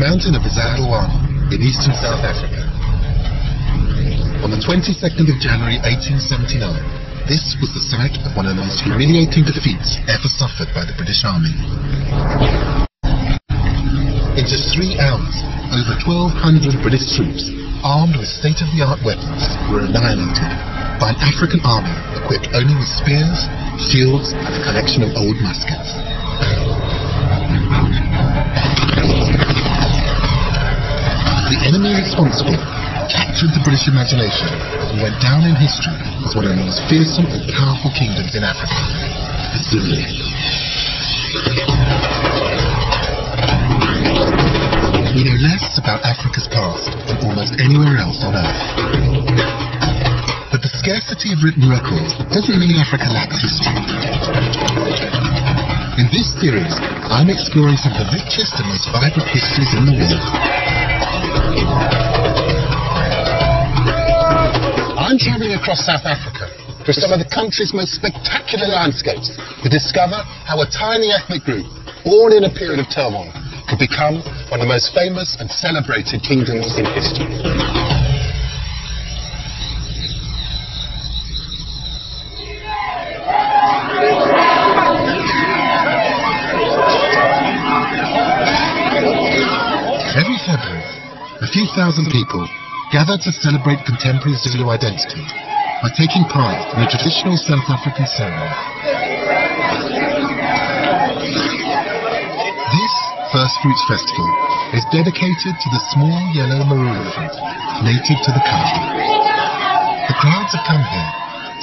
mountain of the Zulu-Kingdom in eastern South Africa. On the 22nd of January 1879, this was the site of one of the most humiliating defeats ever suffered by the British Army. In just 3 hours, over 1,200 British troops, armed with state-of-the-art weapons, were annihilated by an African army equipped only with spears, shields, and a collection of old muskets. The enemy responsible captured the British imagination and went down in history as one of the most fearsome and powerful kingdoms in Africa, the Zulu. We know less about Africa's past than almost anywhere else on Earth. But the scarcity of written records doesn't mean Africa lacks history. In this series, I'm exploring some of the richest and most vibrant histories in the world. I'm travelling across South Africa through some of the country's most spectacular landscapes to discover how a tiny ethnic group, born in a period of turmoil, could become one of the most famous and celebrated kingdoms in history. Every February, a few thousand people gather to celebrate contemporary Zulu identity by taking part in a traditional South African ceremony. This First Fruits Festival is dedicated to the small yellow marula fruit native to the country. The crowds have come here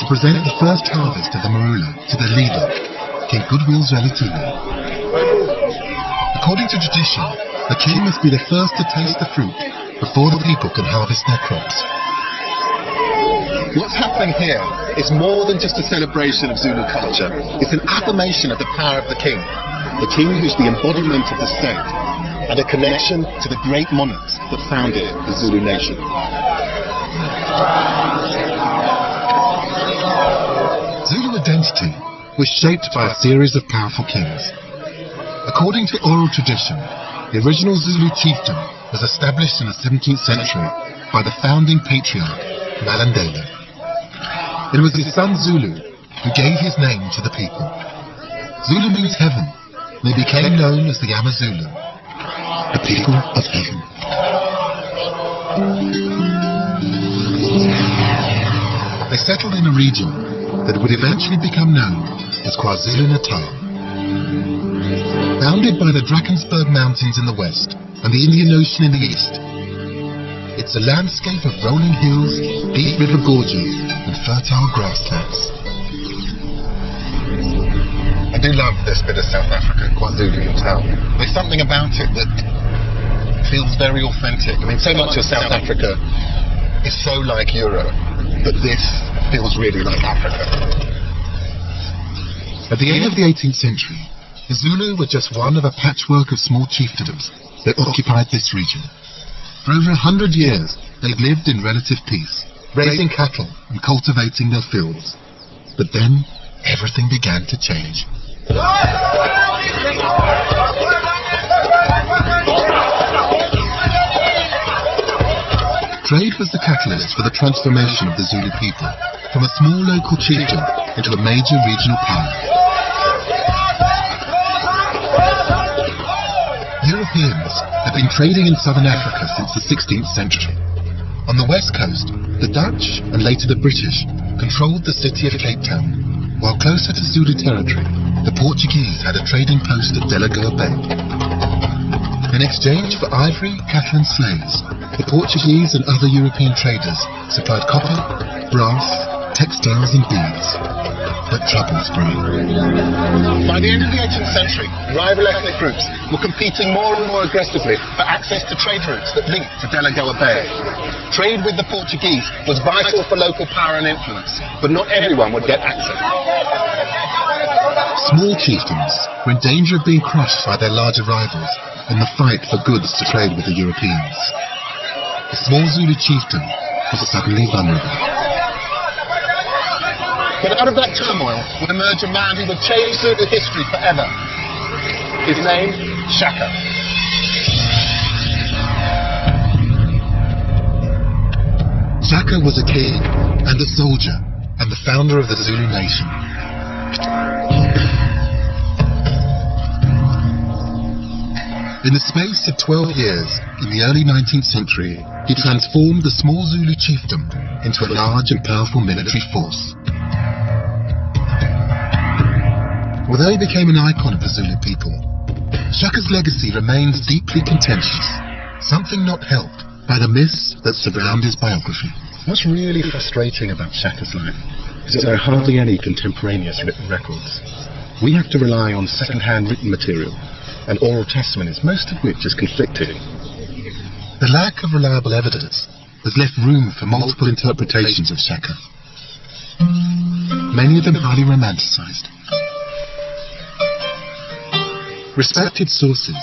to present the first harvest of the marula to the leader, King Goodwill's relative. According to tradition, the king must be the first to taste the fruit before the people can harvest their crops. What's happening here is more than just a celebration of Zulu culture. It's an affirmation of the power of the king who's the embodiment of the state, and a connection to the great monarchs that founded the Zulu nation. Zulu identity was shaped by a series of powerful kings. According to oral tradition, the original Zulu chiefdom was established in the 17th century by the founding patriarch, Malandela. It was his son Zulu who gave his name to the people. Zulu means heaven. They became known as the Amazulu, the people of heaven. They settled in a region that would eventually become known as KwaZulu-Natal. Bounded by the Drakensberg Mountains in the west and the Indian Ocean in the east, it's a landscape of rolling hills, deep river gorges, and fertile grasslands. I do love this bit of South Africa, KwaZulu-Natal. There's something about it that feels very authentic. I mean, so much of South Africa is so like Europe, but this feels really like Africa. At the end of the 18th century, the Zulu were just one of a patchwork of small chiefdoms that occupied this region. For over 100 years, they'd lived in relative peace, raising cattle and cultivating their fields. But then, everything began to change. Trade was the catalyst for the transformation of the Zulu people from a small local chiefdom into a major regional power. Europeans had been trading in southern Africa since the 16th century. On the west coast, the Dutch and later the British controlled the city of Cape Town, while closer to Zulu territory, the Portuguese had a trading post at Delagoa Bay. In exchange for ivory, cattle and slaves, the Portuguese and other European traders supplied copper, brass, textiles and beads. But trouble sprang. By the end of the 18th century, rival ethnic groups were competing more and more aggressively for access to trade routes that linked to Delagoa Bay. Trade with the Portuguese was vital for local power and influence, but not everyone would get access. Small chiefdoms were in danger of being crushed by their larger rivals in the fight for goods to trade with the Europeans. The small Zulu chiefdom was suddenly vulnerable. But out of that turmoil would emerge a man who would change Zulu history forever. His name, Shaka. Shaka was a king and a soldier and the founder of the Zulu nation. In the space of 12 years, in the early 19th century, he transformed the small Zulu chiefdom into a large and powerful military force. Although he became an icon of the Zulu people, Shaka's legacy remains deeply contentious, something not helped by the myths that surround his biography. What's really frustrating about Shaka's life is that there are hardly any contemporaneous written records. We have to rely on second-hand written material and oral testimonies, most of which is conflicting. The lack of reliable evidence has left room for multiple interpretations of Shaka, many of them highly romanticized. Respected sources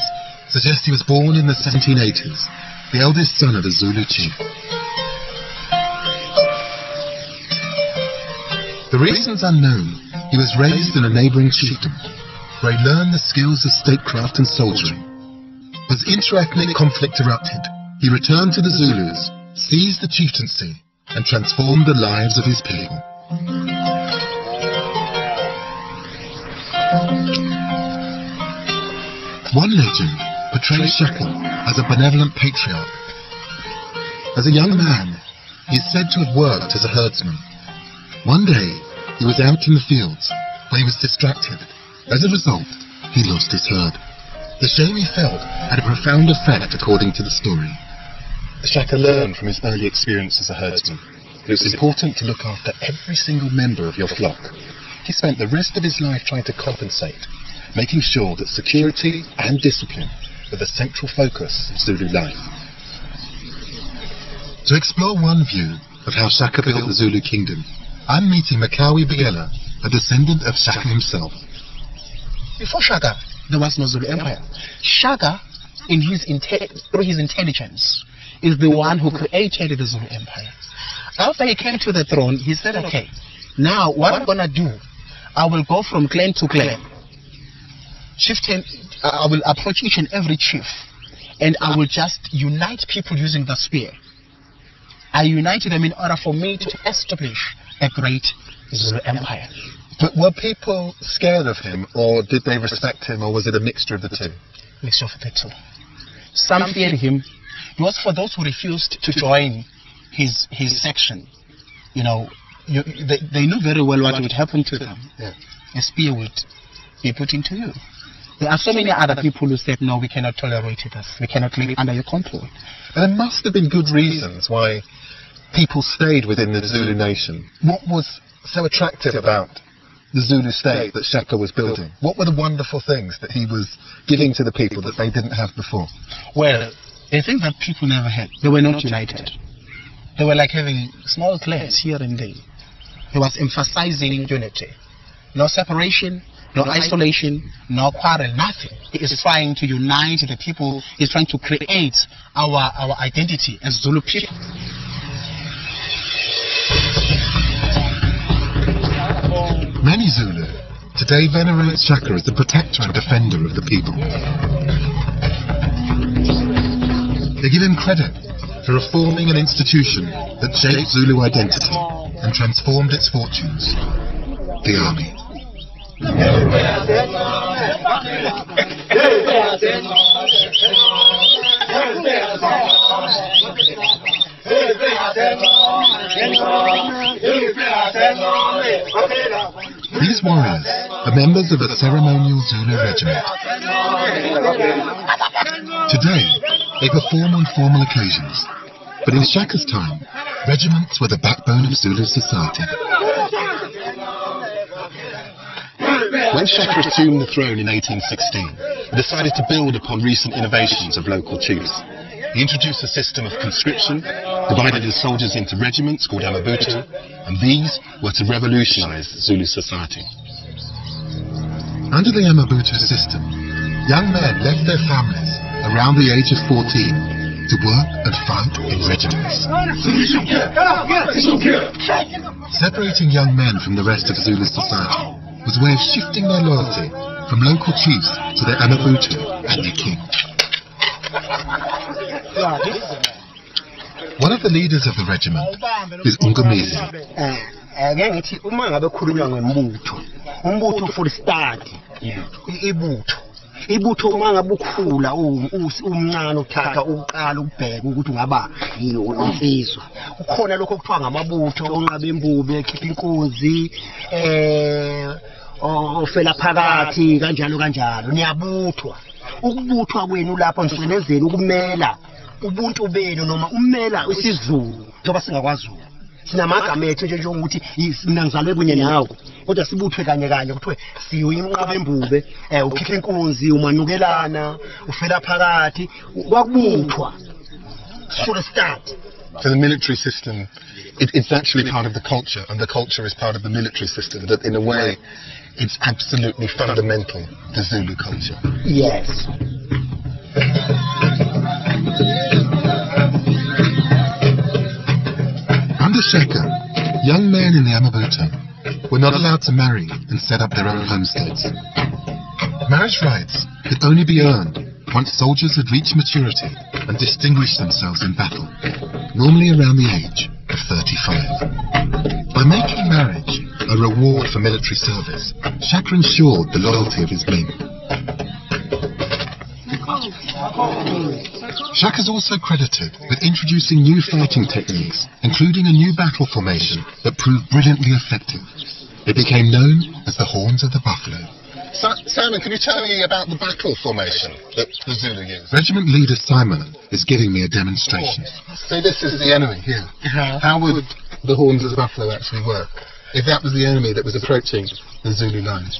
suggest he was born in the 1780s, the eldest son of a Zulu chief. The reason's unknown. He was raised in a neighbouring chiefdom, where he learned the skills of statecraft and soldiering. As inter-ethnic conflict erupted, he returned to the Zulus, seized the chieftaincy, and transformed the lives of his people. One legend portrays Shaka as a benevolent patriarch. As a young man, he is said to have worked as a herdsman. One day, he was out in the fields when he was distracted. As a result, he lost his herd. The shame he felt had a profound effect according to the story. Shaka learned from his early experience as a herdsman that it was important to look after every single member of your flock. He spent the rest of his life trying to compensate, making sure that security and discipline were the central focus of Zulu life. To explore one view of how Shaka built the Zulu kingdom, I'm meeting Makawi Biela, a descendant of Shaka himself. Before Shaka, there was no Zulu Empire. Shaka, through his intelligence, is the one who created the Zulu Empire. After he came to the throne, he said, okay, now what I'm going to do, I will go from clan to clan. I will approach each and every chief, and I will just unite people using the spear. I united them in order for me to establish a great Zulu Empire. But were people scared of him, or did they respect him, or was it a mixture of the two? Mixture of the two. Some feared him. It was for those who refused to join his section. You know, they knew very well what would happen to them. Yeah. A spear would be put into you. There are so many other people who said, no, we cannot tolerate this. We cannot live under your control. But there must have been good reasons why people stayed within the Zulu nation. What was so attractive about the Zulu state that Shaka was building? What were the wonderful things that he was giving to the people that they didn't have before? Well, a thing that people never had. They were not united. They were like having small clans here and there. He was emphasizing unity. No separation, no isolation, no quarrel, nothing. He is trying to unite the people. He's trying to create our identity as Zulu people. Many Zulu today venerate Shaka as the protector and defender of the people. They give him credit for reforming an institution that shaped Zulu identity and transformed its fortunes, the army. These warriors are members of a ceremonial Zulu regiment. Today, they perform on formal occasions, but in Shaka's time, regiments were the backbone of Zulu society. When Shaka assumed the throne in 1816, he decided to build upon recent innovations of local chiefs. He introduced a system of conscription, divided his soldiers into regiments called Amabutu, and these were to revolutionize Zulu society. Under the Amabutu system, young men left their families around the age of 14 to work and fight in regiments. Separating young men from the rest of Zulu society was a way of shifting their loyalty from local chiefs to their Amabutu and their king. One of the leaders of the regiment is Ungomezi. Ngithi uma ngabe khulunywa ngembutho, umbutho for start. Ibutho uma ngabe ukukhula umncane uthatha uqala ubheka ukuthi ungaba yiwo insizwa. Ukhona lokho okuthiwa ngamabutho onqaba imbubi, ekhipha inkunzi, ofela phakathi kanjalo. Niyabuthwa. Ukubuthwa kwenu lapho ngisebenzeni ukumela ubuntu benu noma umela isiZulu ngoba singakwaZulu. Sinamagama ethu nje ukuthi mina ngizalwe kunye nawe. Kodwa sibuthwe kanye kuthiwe siyinqaba embube, ukhipha inkunzi, umanukelana, ufela phakathi, kwakubuthwa. Should start. So the military system, it's actually part of the culture, and the culture is part of the military system. That in a way, it's absolutely fundamental to Zulu culture. Yes. Under Shaka, young men in the Amabuto were not allowed to marry and set up their own homesteads. Marriage rights could only be earned once soldiers had reached maturity and distinguished themselves in battle, normally around the age of 35. By making marriage a reward for military service, Shaka ensured the loyalty of his men. Shaka is also credited with introducing new fighting techniques, including a new battle formation that proved brilliantly effective. It became known as the Horns of the Buffalo. Simon, can you tell me about the battle formation that the Zulu used? Regiment leader Simon is giving me a demonstration. So this is the enemy here. How would the Horns of the Buffalo actually work? If that was the enemy that was approaching the Zulu lines?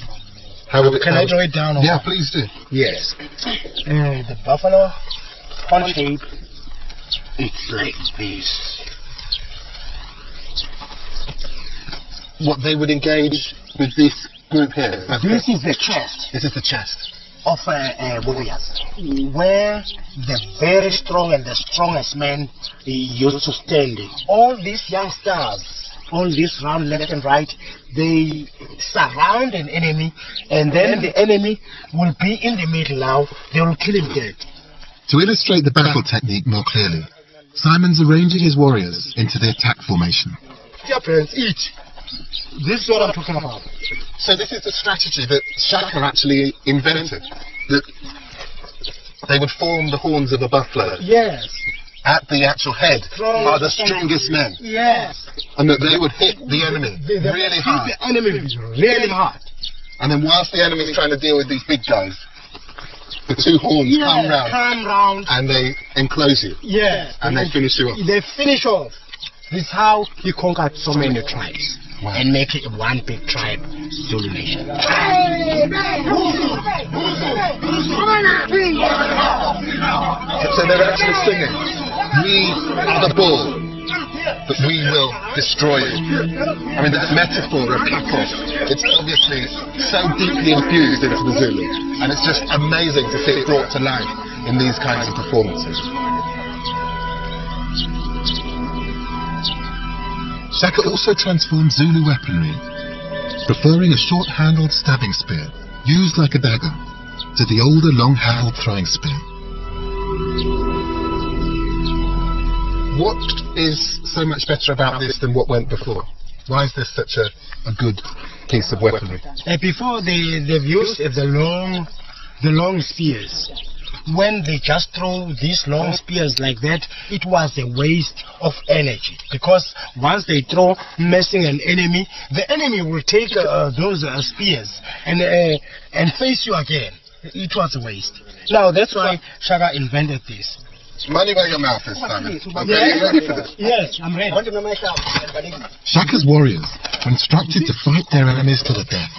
How would it, Can I draw it down? Yeah, please do. Yes. The buffalo horn shape, it's like this. What they would engage with this group here? This is the chest. This is the chest of warriors, where the very strong and the strongest men used to stand. All these young stars, all this round left and right, they surround an enemy, and then the enemy will be in the middle now. They will kill him dead. To illustrate the battle technique more clearly, Simon's arranging his warriors into the attack formation. Dear friends, eat. This is what I'm talking about. So this is the strategy that Shaka actually invented. That they would form the horns of a buffalo. Yes. At the actual head are the strongest men. Yes. And that they would hit the enemy really hard. The enemy really hard. And then whilst the enemy's trying to deal with these big guys, the two horns come round and they enclose you. Yes. And they finish you off. They finish off. This is how he conquered so many tribes. Wow. And make it one big tribe, Zulu nation. So they're actually singing, "We are the bull, but we will destroy you." I mean, that metaphor of cut-off, it's obviously so deeply infused into the Zulu, and it's just amazing to see it brought to life in these kinds of performances. Shaka also transformed Zulu weaponry, preferring a short-handled stabbing spear, used like a dagger, to the older long-handled throwing spear. What is so much better about this than what went before? Why is this such a good piece of weaponry? Before they've used the long spears. When they just throw these long spears like that, it was a waste of energy. Because once they throw, messing an enemy, the enemy will take those spears and face you again. It was a waste. Now that's why Shaka invented this. Money where your mouth is, Simon. Okay, you ready for this? Yes, I'm ready. Shaka's warriors were instructed to fight their enemies to the death.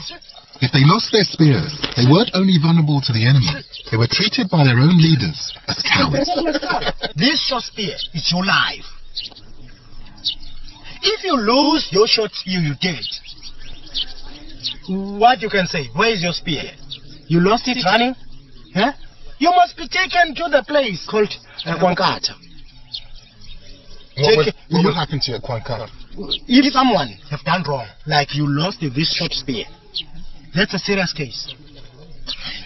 If they lost their spears, they weren't only vulnerable to the enemy, they were treated by their own leaders as cowards. This short spear is your life. If you lose your short spear, you're dead. What you can say? Where is your spear? You lost it running? Huh? You must be taken to the place called Kwankata. What would happen to you at Kwankata? If someone have done wrong, like you lost this short spear, that's a serious case.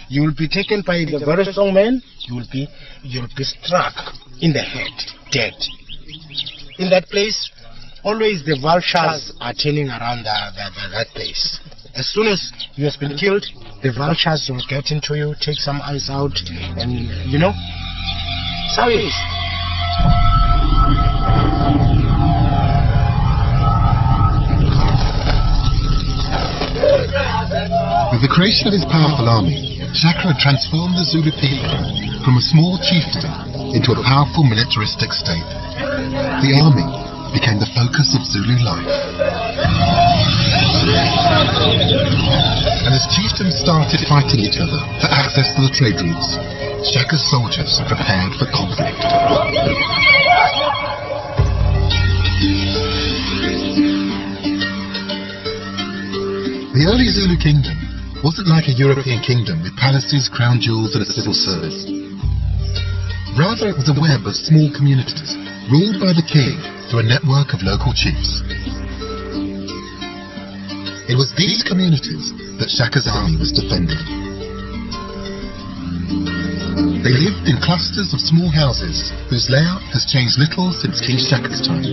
You will be taken by the very strong man. You will be struck in the head, dead. In that place, always the vultures are turning around that place. As soon as you have been killed, the vultures will get into you, take some eyes out, and you know, that's how it is. With the creation of his powerful army, Shaka had transformed the Zulu people from a small chieftain into a powerful militaristic state. The army became the focus of Zulu life. And as chieftains started fighting each other for access to the trade routes, Shaka's soldiers prepared for conflict. The early Zulu kingdom wasn't like a European kingdom with palaces, crown jewels and a civil service. Rather, it was a web of small communities, ruled by the king through a network of local chiefs. It was these communities that Shaka's army was defending. They lived in clusters of small houses whose layout has changed little since King Shaka's time.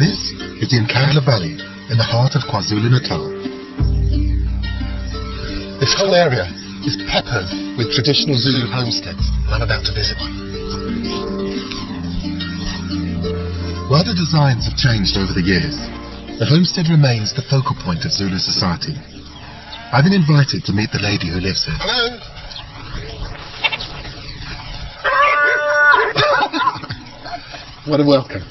This is the Nkandla Valley in the heart of KwaZulu-Natal. This whole area is peppered with traditional Zulu homesteads, and I'm about to visit one. While the designs have changed over the years, the homestead remains the focal point of Zulu society. I've been invited to meet the lady who lives here. Hello! What a welcome.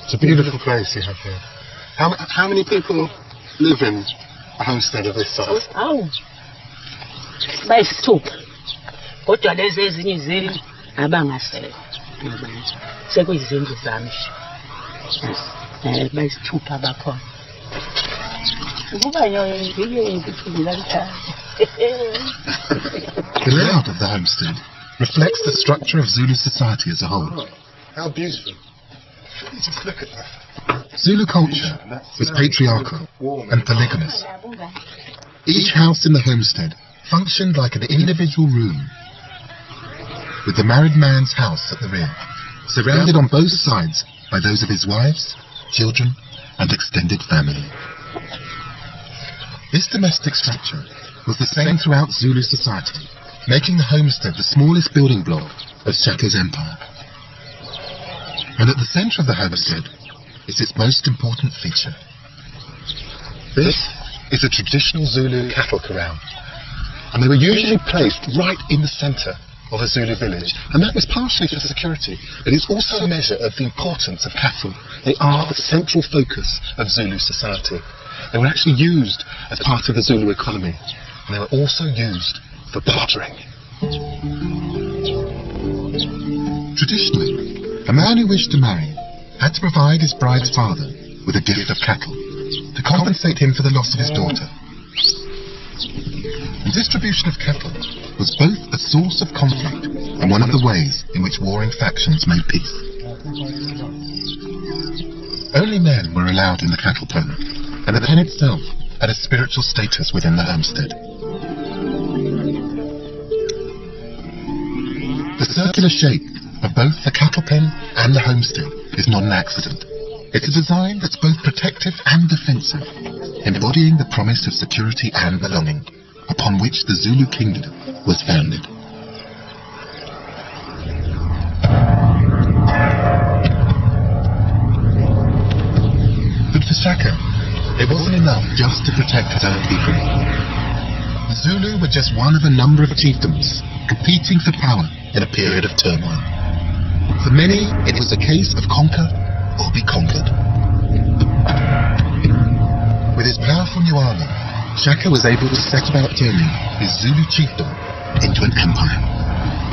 It's a beautiful place you have here. How many people live in a homestead of this size? Kodwa lezi ezinye izindlu abangasele sekuyizindlu zami bayisithupha abakhona ukuba The layout of the homestead reflects the structure of Zulu society as a whole. How beautiful. Just look at that. Zulu culture was patriarchal and polygamous. Each house in the homestead functioned like an individual room, with the married man's house at the rear, surrounded on both sides by those of his wives, children, and extended family. This domestic structure was the same throughout Zulu society, making the homestead the smallest building block of Shaka's empire. And at the centre of the homestead is its most important feature. This is a traditional Zulu cattle corral, and they were usually placed right in the centre of a Zulu village, and that was partially for security, but it's also a measure of the importance of cattle. They are the central focus of Zulu society. They were actually used as part of the Zulu economy, and they were also used for bartering. Traditionally, a man who wished to marry had to provide his bride's father with a gift of cattle to compensate him for the loss of his daughter. The distribution of cattle was both a source of conflict and one of the ways in which warring factions made peace. Only men were allowed in the cattle pen, and the pen itself had a spiritual status within the homestead. The circular shape of both the cattle pen and the homestead is not an accident. It's a design that's both protective and defensive, embodying the promise of security and belonging, upon which the Zulu Kingdom was founded. But for Shaka, it wasn't enough just to protect his own people. The Zulu were just one of a number of chiefdoms competing for power in a period of turmoil. For many, it was a case of conquer or be conquered. With his powerful new army, Shaka was able to set about turning his Zulu chiefdom into an empire.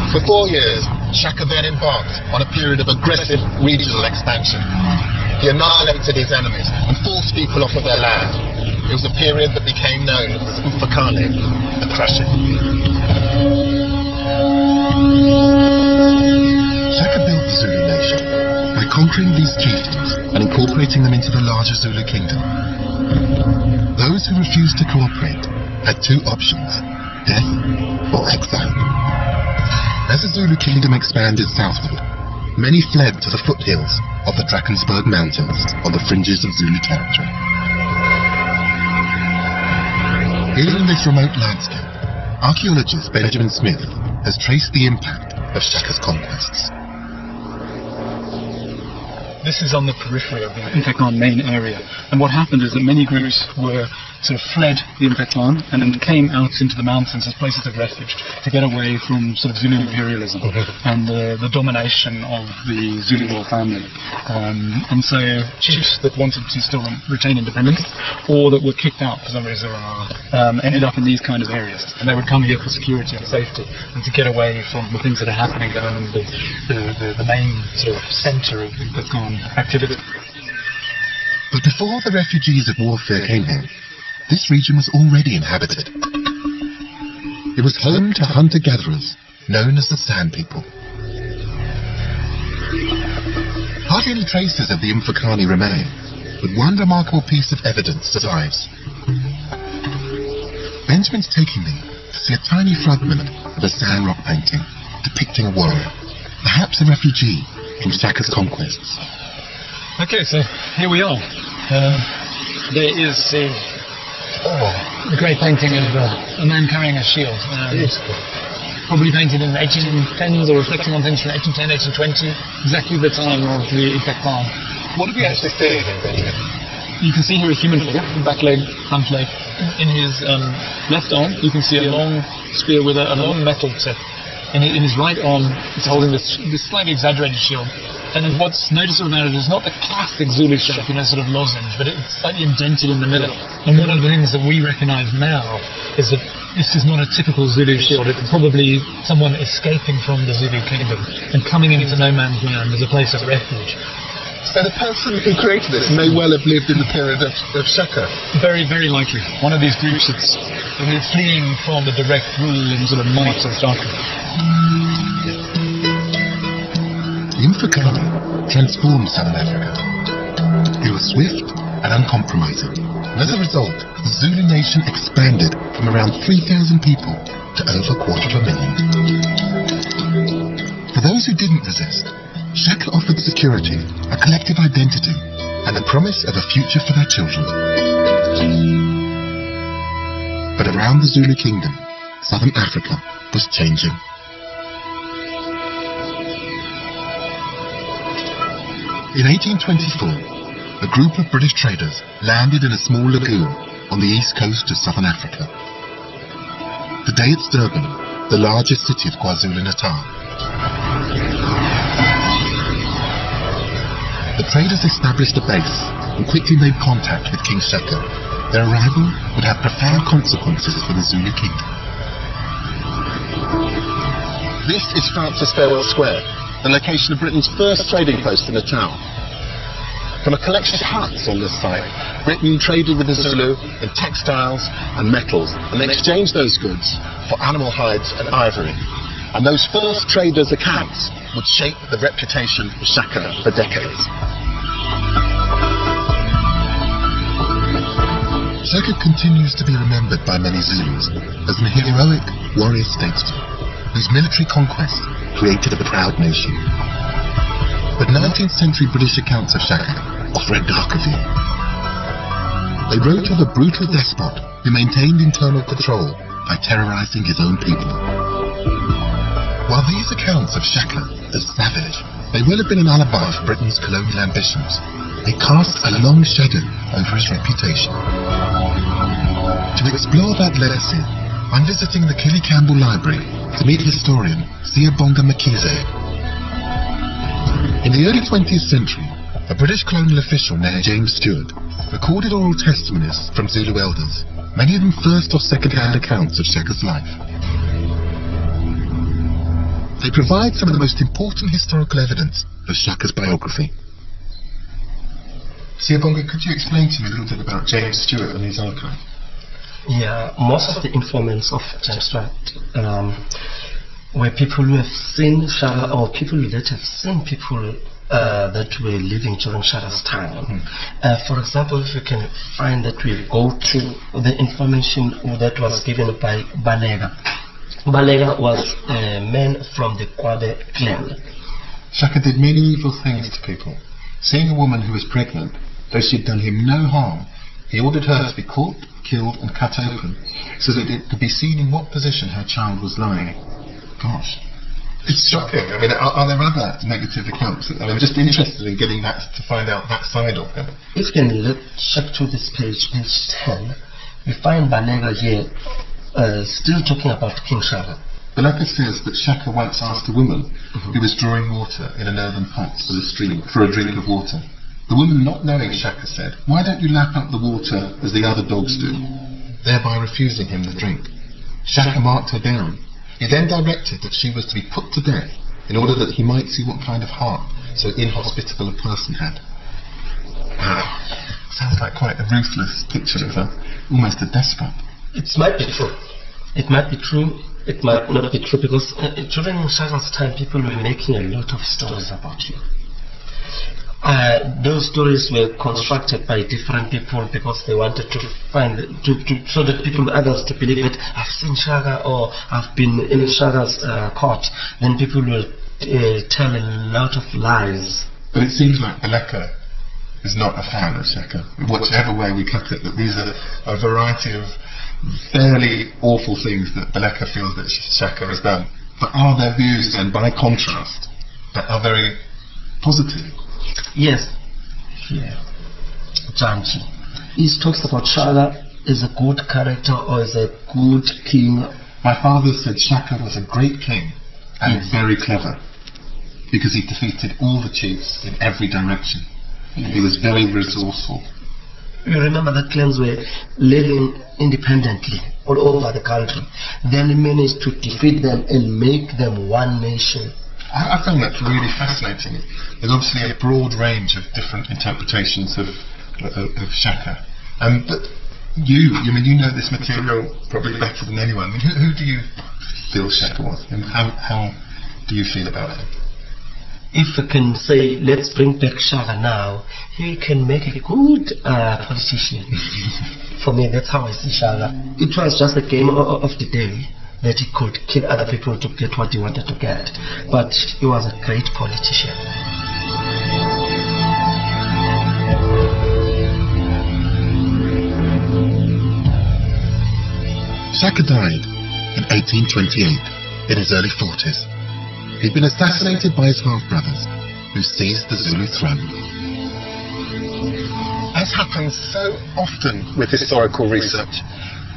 For 4 years, Shaka then embarked on a period of aggressive regional expansion. He annihilated his enemies and forced people off of their land. It It was a period that became known as Mfakane, the crushing. Shaka built the Zulu nation by conquering these chieftains and incorporating them into the larger Zulu kingdom. Those who refused to cooperate had two options: death or exile. As the Zulu kingdom expanded southward, many fled to the foothills of the Drakensberg Mountains on the fringes of Zulu territory. Here in this remote landscape, archaeologist Benjamin Smith has traced the impact of Shaka's conquests. This is on the periphery of the Mfakane main area, and what happened is that many groups were sort of fled the Mfakane and then came out into the mountains as places of refuge to get away from sort of Zulu imperialism and the domination of the Zulu royal family. And so chiefs that wanted to still retain independence or that were kicked out for some reason or another ended up in these kind of areas, and they would come here for security and safety and to get away from the things that are happening down in the main sort of centre of Mfakane activity. But before the refugees of warfare came here, this region was already inhabited. It was home to hunter-gatherers known as the Sand People. Hardly any traces of the Mfakane remain, but one remarkable piece of evidence survives. Benjamin's taking me to see a tiny fragment of a sand rock painting depicting a warrior, perhaps a refugee from Shaka's conquests. Okay, so here we are. There is a great painting of a man carrying a shield. Probably painted in the 1810s or reflecting on things from 1810, 1820, exactly the time of the Mfakane. What do we actually see? You can see here a human figure, back leg, front leg. In his left arm, you can see a long spear with a long metal tip. In his right arm, it's holding this slightly exaggerated shield. And what's noticeable about it is not the classic Zulu shape, sort of lozenge, but it's slightly indented in the middle. And one of the things that we recognise now is that this is not a typical Zulu shield. It's probably someone escaping from the Zulu.Kingdom and coming into no man's land as a place of refuge. So the person who created this may well have lived in the period of Shaka. Very, very likely. One of these groups that's fleeing from the direct rule and sort of might of Shaka. The Mfakane transformed Southern Africa. It was swift and uncompromising, and as a result, the Zulu nation expanded from around 3,000 people to over 250,000. For those who didn't resist, Shaka offered security, a collective identity, and the promise of a future for their children. But around the Zulu kingdom, Southern Africa was changing. In 1824, a group of British traders landed in a small lagoon on the east coast of Southern Africa. Today it's Durban, the largest city of KwaZulu-Natal. The traders established a base and quickly made contact with King Shaka. Their arrival would have profound consequences for the Zulu kingdom. This is Francis Farewell Square, the location of Britain's first trading post in Natal. From a collection of huts on this site, Britain traded with the Zulu in textiles and metals, and they exchanged those goods for animal hides and ivory. And those first traders' accounts would shape the reputation of Shaka for decades. Shaka continues to be remembered by many Zulus as an heroic warrior statesman whose military conquest created a proud nation. But 19th century British accounts of Shaka offer a darker view. They wrote of a brutal despot who maintained internal control by terrorizing his own people. While these accounts of Shaka as savage may well have been an alibi for Britain's colonial ambitions, they cast a long shadow over his reputation. To explore that legacy, I'm visiting the Killie Campbell Library to meet historian Siyabonga Mkhize. In the early 20th century, a British colonial official named James Stewart recorded oral testimonies from Zulu elders, many of them first or second-hand accounts of Shaka's life. They provide some of the most important historical evidence of Shaka's biography. Siyabonga, could you explain to me a little bit about James Stewart and his archive? Yeah, most of the informants of James Stewart were people who have seen Shaka, or people that have seen people that were living during Shaka's time. For example, if you can find that we go to the information that was given by Balega. Balega was a man from the Kwabe clan. Shaka did many evil things to people. Seeing a woman who was pregnant, though she had done him no harm, he ordered her to be caught, killed and cut open, so that it could be seen in what position her child was lying. Gosh, it's shocking. I mean, are there other negative accounts? I'm just interested in getting that, to find out that side of him. If you can check to this page 10, we find Balega here still talking about King Shaka. Baleka says that Shaka once asked a woman who was drawing water in an earthen pot for the stream for a drink of water. The woman, not knowing Shaka, said, "Why don't you lap up the water as the other dogs do?" thereby refusing him the drink. Shaka marked her down. He then directed that she was to be put to death in order that he might see what kind of heart so inhospitable a person had. Wow. Sounds like quite a ruthless picture of her, almost a despot. It might be true. It might be true. It might not be true, because during Shaka's time, people were making a lot of stories about you. Those stories were constructed by different people because they wanted to find, so that others to believe that I've seen Shaka or I've been in Shaka's court. Then people will tell a lot of lies. But it seems like Baleka is not a fan of Shaka. Whichever way we cut it, that these are a variety of fairly awful things that Baleka feels that Shaka has done. But are there views then, by contrast, that are very positive? Yes. Yeah. Janji. He talks about Shaka as a good character or as a good king. My father said Shaka was a great king and very clever, because he defeated all the chiefs in every direction. He was very resourceful. You remember that clans were living independently all over the country. Then he managed to defeat them and make them one nation. I found that really fascinating. There's obviously a broad range of different interpretations of Shaka. But you know this material probably better than anyone. I mean, who do you feel Shaka was? And how do you feel about him? If we can say, let's bring back Shaka now, he can make a good politician. For me, that's how I see Shaka. It was just a game of the day that he could kill other people to get what he wanted to get. But he was a great politician. Shaka died in 1828, in his early 40s. He'd been assassinated by his half-brothers, who seized the Zulu throne. As happens so often with historical research,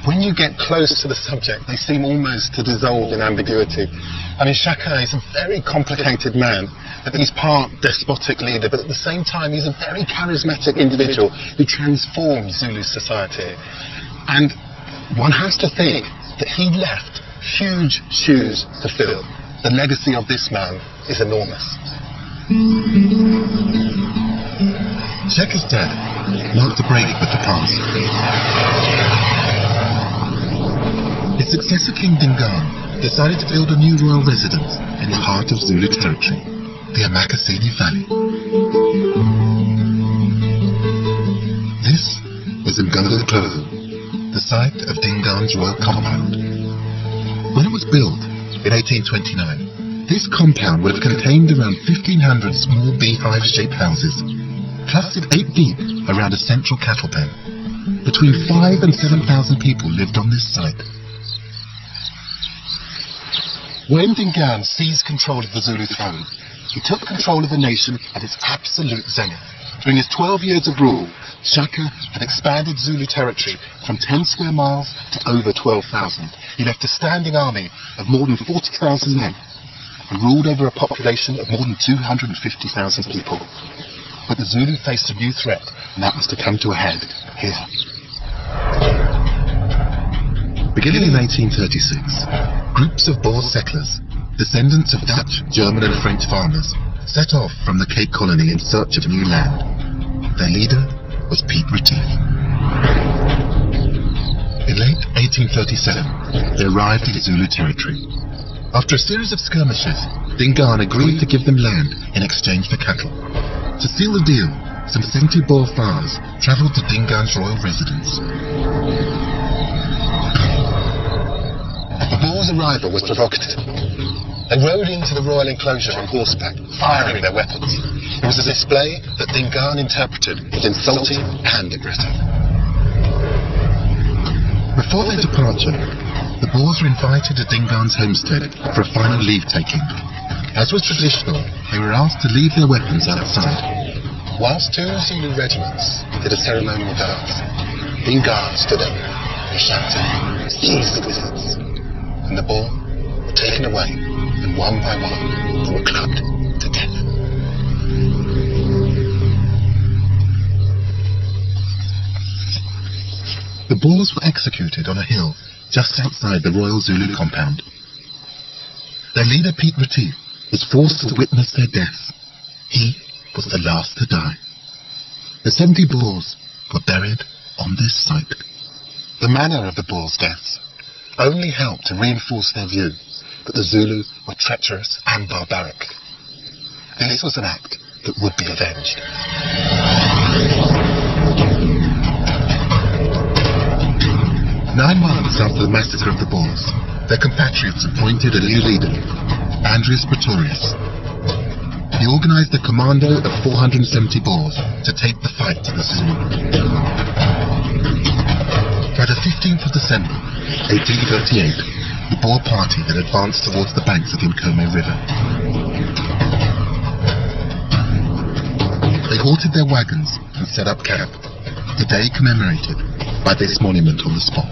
when you get close to the subject, they seem almost to dissolve in ambiguity. I mean, Shaka is a very complicated man. He's part despotic leader, but at the same time, he's a very charismatic individual who transformed Zulu society. And one has to think that he left huge shoes to fill. The legacy of this man is enormous. Shaka's death marked a break with the past. His successor, King Dingaan, decided to build a new royal residence in the heart of Zulu territory, the Amakasini Valley. This was Mgungundlovu, the site of Dingaan's royal compound. When it was built in 1829, this compound would have contained around 1,500 small beehive-shaped houses, clustered 8 deep around a central cattle pen. Between 5,000 and 7,000 people lived on this site. When Dingaan seized control of the Zulu throne, he took control of the nation at its absolute zenith. During his 12 years of rule, Shaka had expanded Zulu territory from 10 square miles to over 12,000. He left a standing army of more than 40,000 men and ruled over a population of more than 250,000 people. But the Zulu faced a new threat, and that was to come to a head here. Beginning in 1836, groups of Boer settlers, descendants of Dutch, German and French farmers, set off from the Cape Colony in search of new land. Their leader was Pete Retief. In late 1837, they arrived in Zulu territory. After a series of skirmishes, Dingaan agreed to give them land in exchange for cattle. To seal the deal, some 70 Boer farmers travelled to Dingaan's royal residence. The Boers' arrival was provocative. They rode into the royal enclosure on horseback, firing their weapons. It was a display that Dingaan interpreted as insulting and aggressive. Before their departure, the Boers were invited to Dingaan's homestead for a final leave-taking. As was traditional, they were asked to leave their weapons outside. Whilst 2 Zulu regiments did a ceremonial dance, Dingaan stood up and shouted, "Seize the wizards!" And the Boer were taken away, and one by one they were clubbed to death. The Boers were executed on a hill just outside the Royal Zulu compound. Their leader, Pete Retief, was forced to witness their death. He was the last to die. The 70 Boers were buried on this site. The manner of the Boers' deaths only helped to reinforce their view that the Zulu were treacherous and barbaric. This was an act that would be avenged. 9 months after the massacre of the Boers, their compatriots appointed a new leader, Andries Pretorius. He organised a commando of 470 Boers to take the fight to the Zulu. By the 15th of December, 1838, the Boer party had advanced towards the banks of the Mkome River. They halted their wagons and set up camp, today commemorated by this monument on the spot.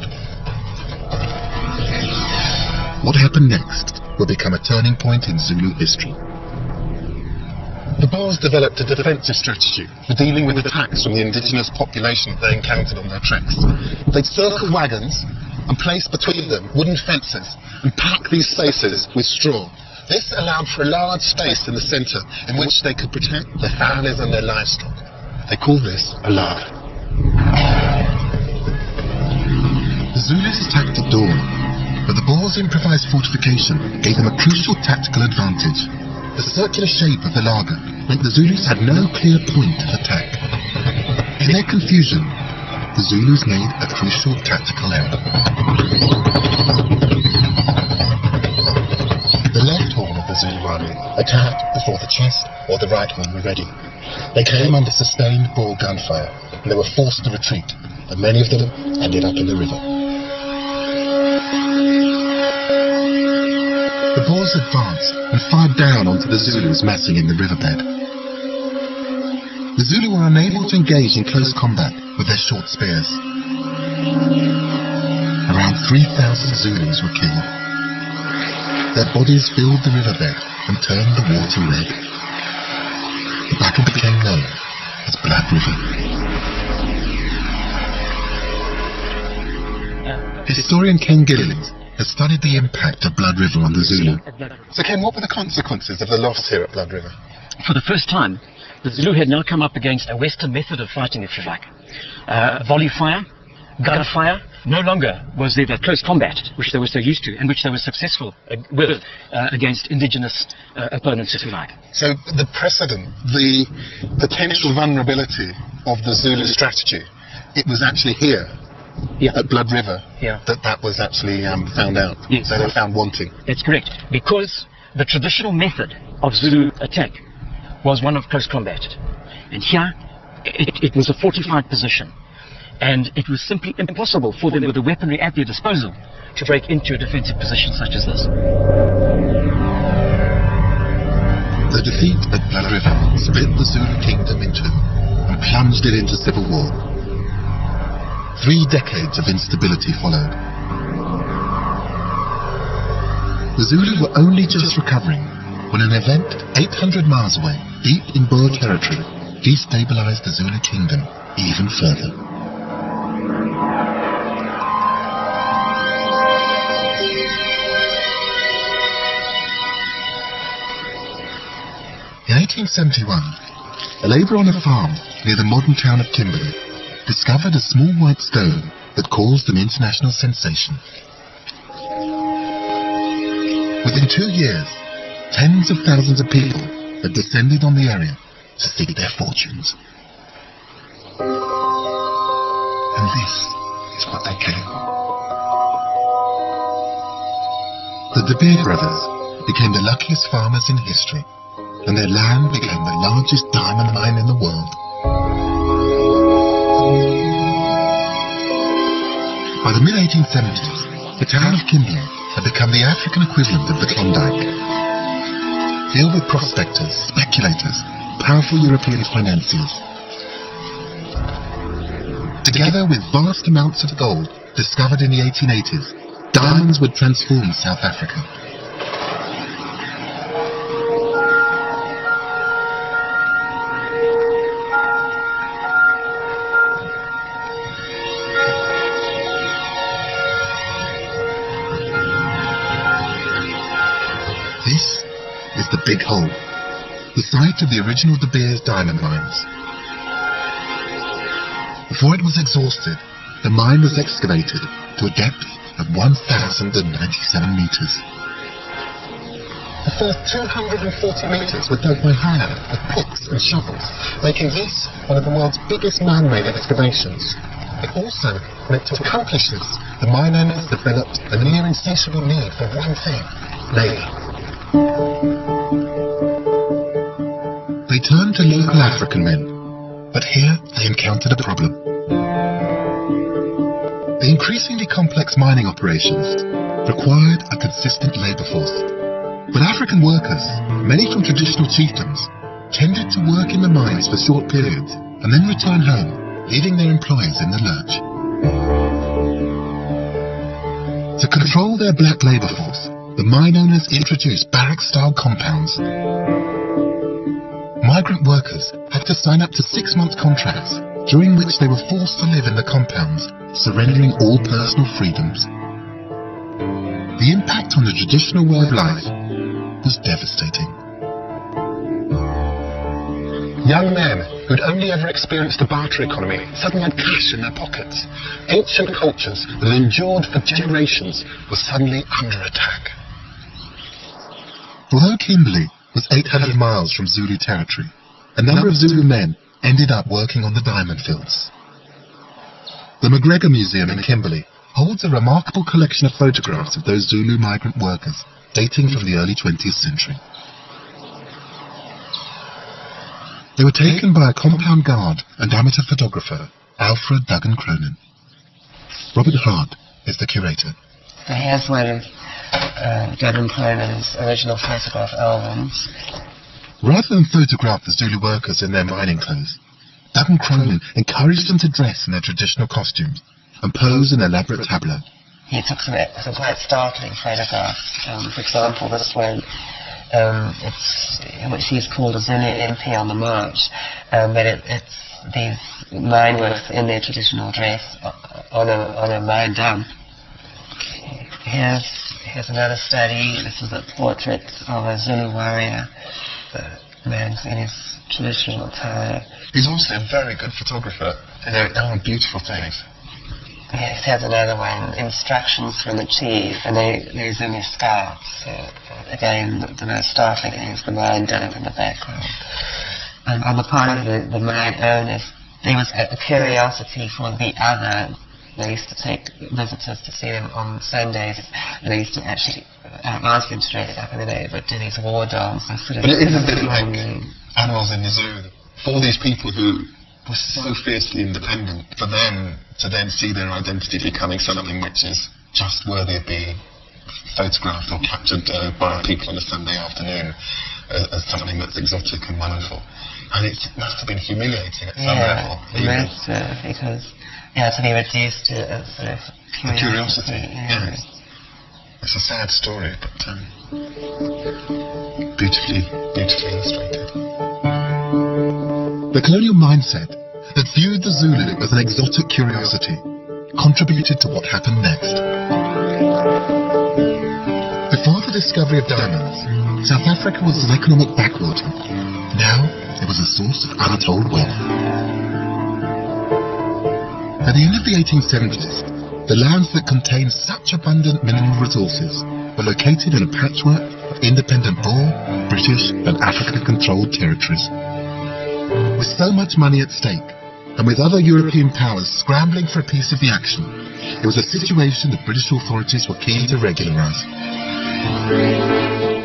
What happened next will become a turning point in Zulu history. The Boers developed a defensive strategy for dealing with attacks from the indigenous population they encountered on their treks. They'd circle wagons and place between them wooden fences and pack these spaces with straw. This allowed for a large space in the centre in which they could protect their families and their livestock. They called this a laager. The Zulus attacked at dawn, but the Boers' improvised fortification gave them a crucial tactical advantage. The circular shape of the laager meant the Zulus had no clear point of attack. In their confusion, the Zulus made a crucial tactical error. The left horn of the Zulu army attacked before the chest or the right horn were ready. They came under sustained Boer gunfire, and they were forced to retreat, and many of them ended up in the river. The Boers advanced and fired down onto the Zulus massing in the riverbed. The Zulu were unable to engage in close combat with their short spears. Around 3,000 Zulus were killed. Their bodies filled the riverbed and turned the water red. The battle became known as Blood River. Historian Ken Gillings has studied the impact of Blood River on the Zulu. So Ken, what were the consequences of the loss here at Blood River? For the first time, the Zulu had now come up against a Western method of fighting, if you like. Volley fire, gunfire. No longer was there that close combat, which they were so used to, and which they were successful with against indigenous opponents, if you like. So the precedent, the potential vulnerability of the Zulu strategy, it was actually here. Yeah. At Blood River, that was actually found out. Yes. So they were found wanting. That's correct. Because the traditional method of Zulu attack was one of close combat. And here, it was a fortified position. And it was simply impossible for them, with the weaponry at their disposal, to break into a defensive position such as this. The defeat at Blood River split the Zulu kingdom in two and plunged it into civil war. 3 decades of instability followed. The Zulu were only just recovering when an event 800 miles away, deep in Boer territory, destabilized the Zulu kingdom even further. In 1871, a labourer on a farm near the modern town of Kimberley discovered a small white stone that caused an international sensation. Within 2 years, tens of thousands of people had descended on the area to seek their fortunes. And this is what they came. The De Beer brothers became the luckiest farmers in history, and their land became the largest diamond mine in the world. By the mid-1870s, the town of Kimberley had become the African equivalent of the Klondike, filled with prospectors, speculators, powerful European financiers. Together with vast amounts of gold discovered in the 1880s, diamonds would transform South Africa. This is the Big Hole, the site of the original De Beers diamond mines. Before it was exhausted, the mine was excavated to a depth of 1,097 meters. The first 240 meters were dug by hand with picks and shovels, making this one of the world's biggest man-made excavations. It also meant to accomplish this, the mine owners developed a near insatiable need for one thing: labour. They turned to local African men, but here they encountered a problem. The increasingly complex mining operations required a consistent labour force. But African workers, many from traditional chiefdoms, tended to work in the mines for short periods and then return home, leaving their employers in the lurch. To control their black labour force, the mine owners introduced barrack-style compounds. Migrant workers had to sign up to 6-month contracts, during which they were forced to live in the compounds, surrendering all personal freedoms. The impact on the traditional way of life was devastating. Young men who'd only ever experienced the barter economy suddenly had cash in their pockets. Ancient cultures that had endured for generations were suddenly under attack. Although Kimberley was 800 miles from Zulu territory, a number of Zulu men ended up working on the diamond fields. The McGregor Museum in Kimberley holds a remarkable collection of photographs of those Zulu migrant workers dating from the early 20th century. They were taken by a compound guard and amateur photographer, Alfred Duggan Cronin. Robert Hart is the curator. Here's one of Duggan Cronin's original photograph albums. Rather than photograph the Zulu workers in their mining clothes, Duggan Cronin encouraged them to dress in their traditional costumes and pose in elaborate tableaux. He took some quite startling photographs. For example, this one, which he's called a Zulu MP on the march, but it's these mine workers in their traditional dress on a mine dump. Here's another study. This is a portrait of a Zulu warrior. The man's in his traditional attire. He's also a very good photographer. They're beautiful things. Yes, here's another one. Instructions from the chief, and they're Zulu scouts. Again, the most startling thing is the mine dump in the background. And on the part of the mine owners, there was a curiosity for the other. They used to take visitors to see them on Sundays, and they used to actually ask them straight up, and then they would do these war dances. But it is a bit like Animals in the Zoo. For these people who were so fiercely independent, for them to then see their identity becoming something which is just worthy of being photographed or captured by people on a Sunday afternoon as something that's exotic and wonderful. And it must have been humiliating at some level. It must have, because to be reduced to a sort of curiosity. Yes. It's a sad story, but beautifully illustrated. The colonial mindset that viewed the Zulu as an exotic curiosity contributed to what happened next. Before the discovery of diamonds, South Africa was an economic backwater. Now it it was a source of untold wealth. At the end of the 1870s, the lands that contained such abundant mineral resources were located in a patchwork of independent Boer, British and African-controlled territories. With so much money at stake, and with other European powers scrambling for a piece of the action, it was a situation the British authorities were keen to regularise.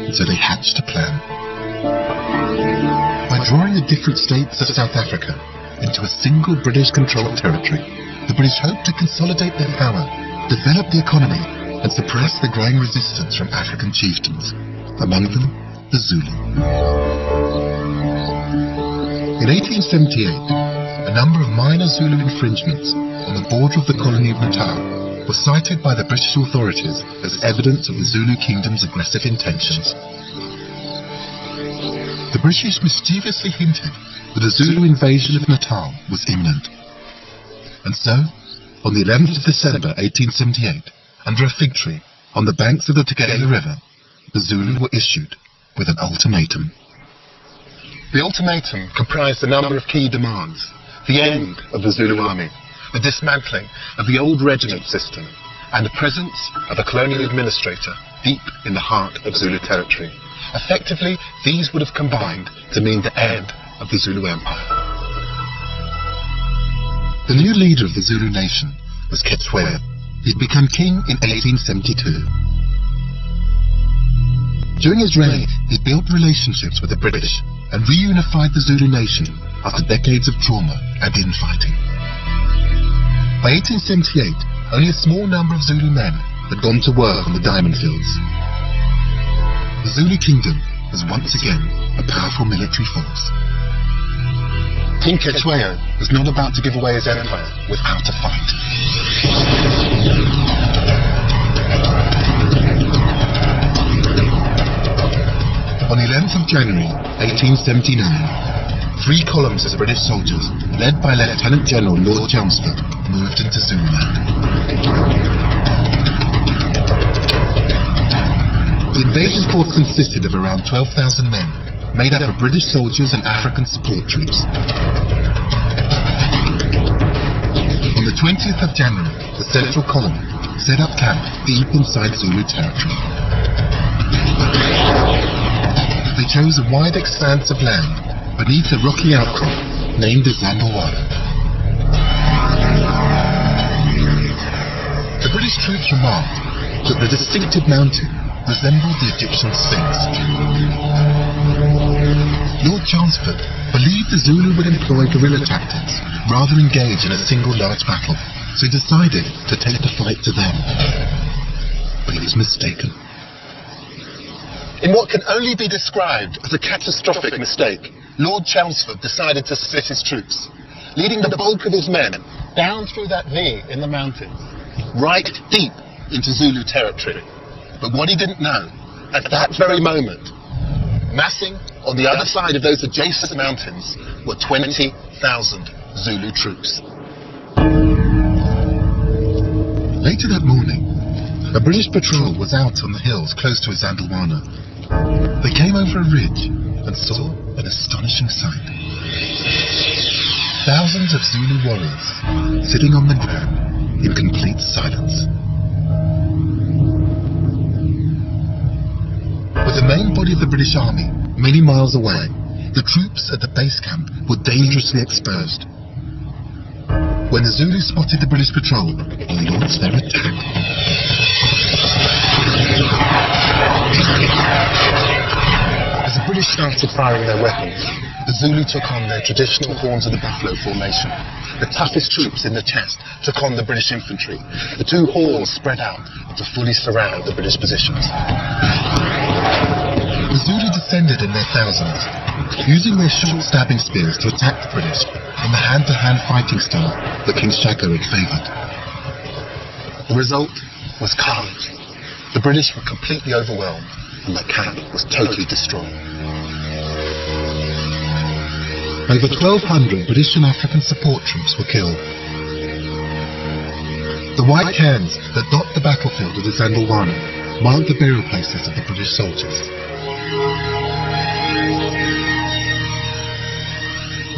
And so they hatched a plan. By drawing the different states of South Africa into a single British-controlled territory, the British hoped to consolidate their power, develop the economy, and suppress the growing resistance from African chieftains, among them the Zulu. In 1878, a number of minor Zulu infringements on the border of the colony of Natal were cited by the British authorities as evidence of the Zulu-Kingdom's aggressive intentions. The British mischievously hinted that a Zulu invasion of Natal was imminent. And so, on the 11th of December 1878, under a fig tree on the banks of the Tugela River, the Zulu were issued with an ultimatum. The ultimatum comprised a number of key demands: the end of the Zulu army, the dismantling of the old regiment system, and the presence of a colonial administrator deep in the heart of Zulu territory. Effectively, these would have combined to mean the end of the Zulu Empire. The new leader of the Zulu nation was Ketshwaya. He'd become king in 1872. During his reign, he built relationships with the British and reunified the Zulu nation after decades of trauma and infighting. By 1878, only a small number of Zulu men had gone to work on the diamond fields. The Zulu Kingdom was once again a powerful military force. King Ketshwaya was not about to give away his empire without a fight. On the 11th of January 1879, 3 columns of British soldiers, led by Lieutenant General Lord Chelmsford, moved into Zululand. The invasion force consisted of around 12,000 men, made up of British soldiers and African support troops. On the 20th of January, the Central Column set up camp deep inside Zulu territory. They chose a wide expanse of land beneath a rocky outcrop named the Zandalwana. The British troops remarked that the distinctive mountain resembled the Egyptian Sphinx. Lord Chelmsford believed the Zulu would employ guerrilla tactics rather than engage in a single large battle, so he decided to take the fight to them. But he was mistaken. In what can only be described as a catastrophic mistake, Lord Chelmsford decided to split his troops, leading the bulk of his men down through that V in the mountains, right deep into Zulu territory. But what he didn't know, at that very moment, massing on the other side of those adjacent mountains were 20,000 Zulu troops. Later that morning, a British patrol was out on the hills close to Zandalwana. They came over a ridge and saw an astonishing sight. Thousands of Zulu warriors sitting on the ground in complete silence. With the main body of the British Army many miles away, the troops at the base camp were dangerously exposed. When the Zulus spotted the British patrol, they launched their attack. As the British started firing their weapons, the Zulu took on their traditional horns of the buffalo formation. The toughest troops in the chest took on the British infantry. The two horns spread out to fully surround the British positions. The Zulu descended in their thousands, using their short stabbing spears to attack the British in the hand-to-hand fighting style that King Shaka had favoured. The result was carnage. The British were completely overwhelmed, and their camp was totally destroyed. Over 1,200 British and African support troops were killed. The white cairns that dot the battlefield of the Zandalwana marked the burial places of the British soldiers.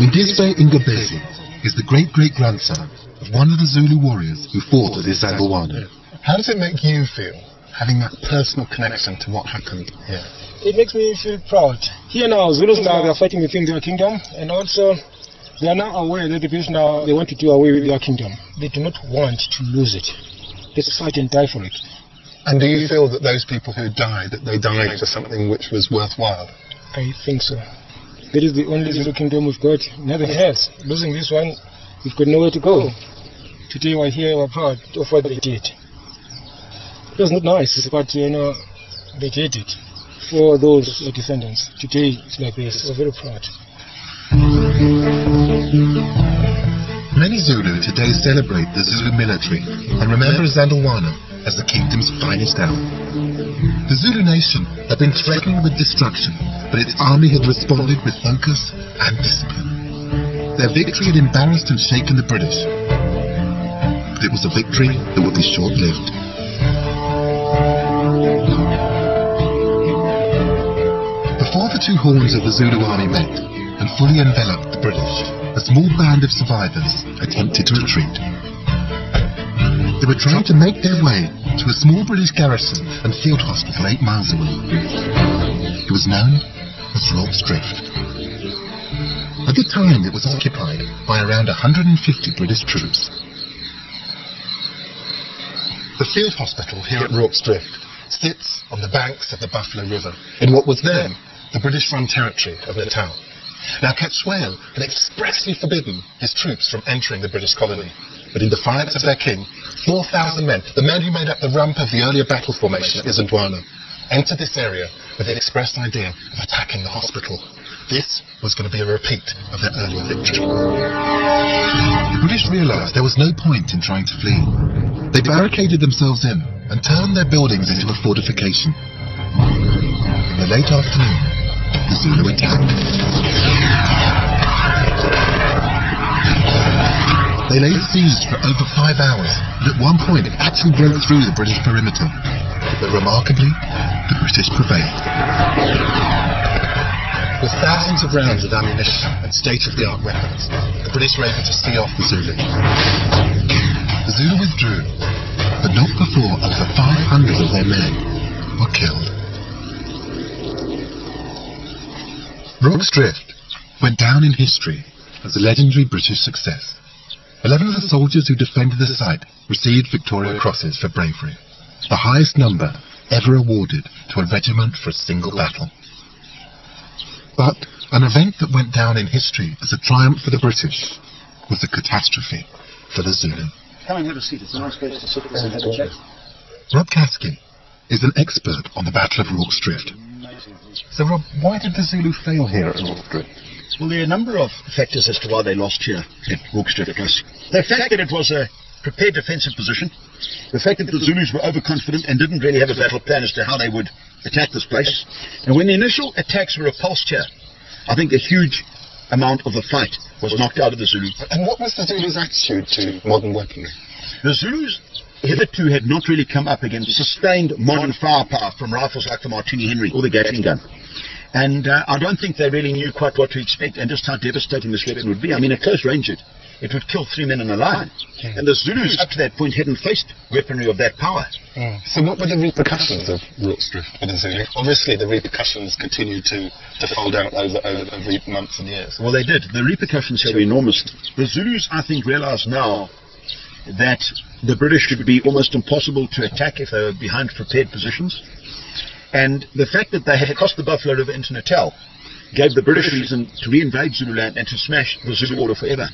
Mndiswe Ngobese is the great-great-grandson of one of the Zulu warriors who fought at Isandlwana. How does it make you feel, having that personal connection to what happened here? It makes me feel proud. Here now, Zulus now, they are fighting within their kingdom, and also they are now aware that the British now, they want to do away with their kingdom. They do not want to lose it. They fight and die for it. And do you feel that those people who died, that they died for something which was worthwhile? I think so. That is the only Zulu kingdom we've got. Nothing else. Losing this one, we've got nowhere to go. Today we're here, we're proud of what they did. It was not nice, but they did it for those descendants. Today it's like this. We're very proud. Many Zulu today celebrate the Zulu military and remember Isandlwana as the kingdom's finest hour. The Zulu nation had been threatened with destruction, but its army had responded with focus and discipline. Their victory had embarrassed and shaken the British, but it was a victory that would be short-lived. Before the two horns of the Zulu army met and fully enveloped the British, a small band of survivors attempted to retreat. They were trying to make their way to a small British garrison and field hospital 8 miles away. It was known as Rorke's Drift. At the time, it was occupied by around 150 British troops. The field hospital here at Rorke's Drift sits on the banks of the Buffalo River in what was then the British-run territory of Natal. Now, Cetshwayo had expressly forbidden his troops from entering the British colony, but in defiance of their king, 4,000 men, the men who made up the rump of the earlier battle formation at Isandlwana, entered this area with the express idea of attacking the hospital. This was going to be a repeat of their earlier victory. The British realised there was no point in trying to flee. They barricaded themselves in and turned their buildings into a fortification. In the late afternoon, the Zulu attacked. They laid siege for over 5 hours, and at one point it actually broke through the British perimeter. But remarkably, the British prevailed. With thousands of rounds of ammunition and state-of-the-art weapons, the British were able to see off the Zulu. The Zulu withdrew, but not before over 500 of their men were killed. Rorke's Drift went down in history as a legendary British success. 11 of the soldiers who defended the site received Victoria Crosses for bravery, the highest number ever awarded to a regiment for a single battle. But an event that went down in history as a triumph for the British was a catastrophe for the Zulu. Come and have a seat. It's a nice place to sit and have a chat. Rob Caskey is an expert on the Battle of Rorke's Drift. So Rob, why did the Zulu fail here at Rorke's Drift? Well, there are a number of factors as to why they lost here at Rorke's Drift. The fact that it was a prepared defensive position, the fact that the Zulus were overconfident and didn't really have a battle plan as to how they would attack this place. And when the initial attacks were repulsed here, I think a huge amount of the fight was knocked out of the Zulus. And what was the Zulus' attitude to modern weaponry? The Zulus hitherto had not really come up against sustained modern firepower from rifles like the Martini Henry or the Gatling gun. And I don't think they really knew quite what to expect and just how devastating this weapon would be. I mean, at close range, it would kill 3 men in a line. And the Zulus, up to that point, hadn't faced weaponry of that power. So what were the repercussions of Rorke's Drift for the Zulu? Obviously, the repercussions continued to fold out over months and years. Well, they did. The repercussions here were enormous. The Zulus, I think, realize now that the British would be almost impossible to attack if they were behind prepared positions. And the fact that they had crossed the Buffalo River into Natal gave the British reason to re-invade Zululand and to smash the Zulu order forever.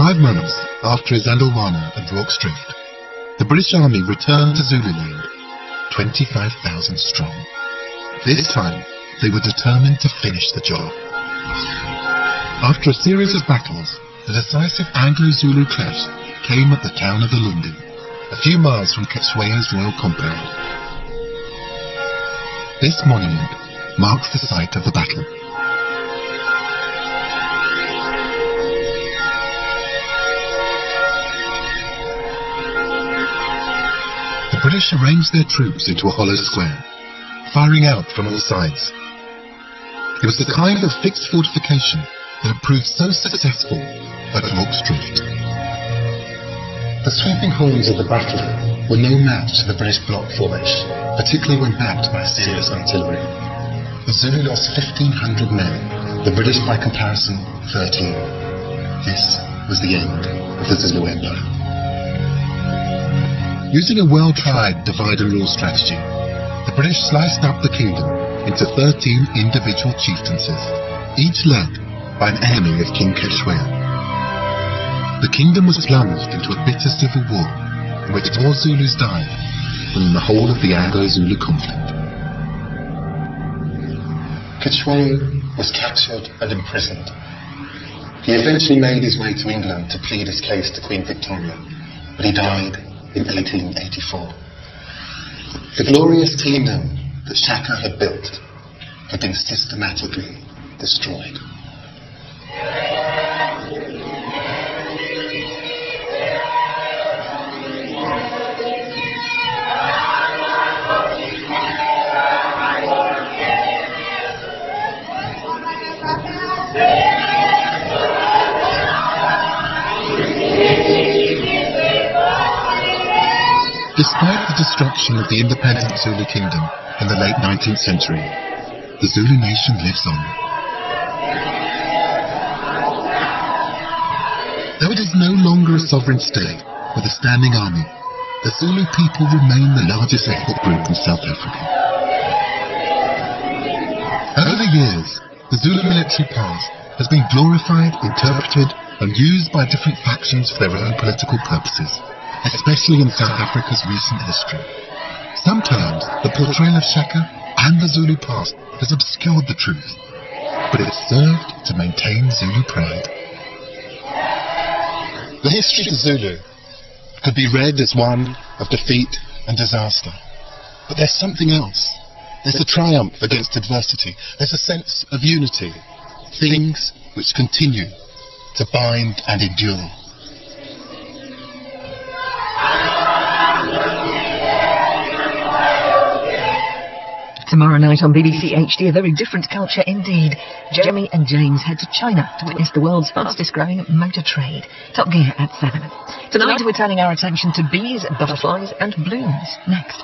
Five months after Isandlwana and Rorke's Drift, the British Army returned to Zululand, 25,000 strong. This time, they were determined to finish the job. After a series of battles, the decisive Anglo-Zulu clash came at the town of Ulundi, a few miles from Cetshwayo's royal compound. This monument marks the site of the battle. The British arranged their troops into a hollow square, firing out from all sides. It was the kind of fixed fortification that had proved so successful at Rorke's Drift. The sweeping horns of the battle were no match to the British block formation, particularly when backed by serious artillery. The Zulu lost 1,500 men, the British by comparison 13. This was the end of the Zulu Empire. Using a well-tried divide-and-rule strategy, the British sliced up the kingdom into 13 individual chieftaincies, each led by an enemy of King Keshwaya. The kingdom was plunged into a bitter civil war, in which more Zulus died than in the whole of the Anglo-Zulu conflict. Keshwaya was captured and imprisoned. He eventually made his way to England to plead his case to Queen Victoria, but he died in 1884. The glorious kingdom that Shaka had built had been systematically destroyed. Despite the destruction of the independent Zulu kingdom in the late 19th century, the Zulu nation lives on. Though it is no longer a sovereign state with a standing army, the Zulu people remain the largest ethnic group in South Africa. Over the years, the Zulu military past has been glorified, interpreted, and used by different factions for their own political purposes, especially in South Africa's recent history. Sometimes the portrayal of Shaka and the Zulu past has obscured the truth, but it served to maintain Zulu pride. The history of Zulu could be read as one of defeat and disaster, but there's something else. There's a triumph against adversity. There's a sense of unity, things which continue to bind and endure. Tomorrow night on BBC HD, a very different culture indeed. Jeremy and James head to China to witness the world's fastest growing motor trade. Top Gear at 7. Tonight we're turning our attention to bees, butterflies and blooms. Next.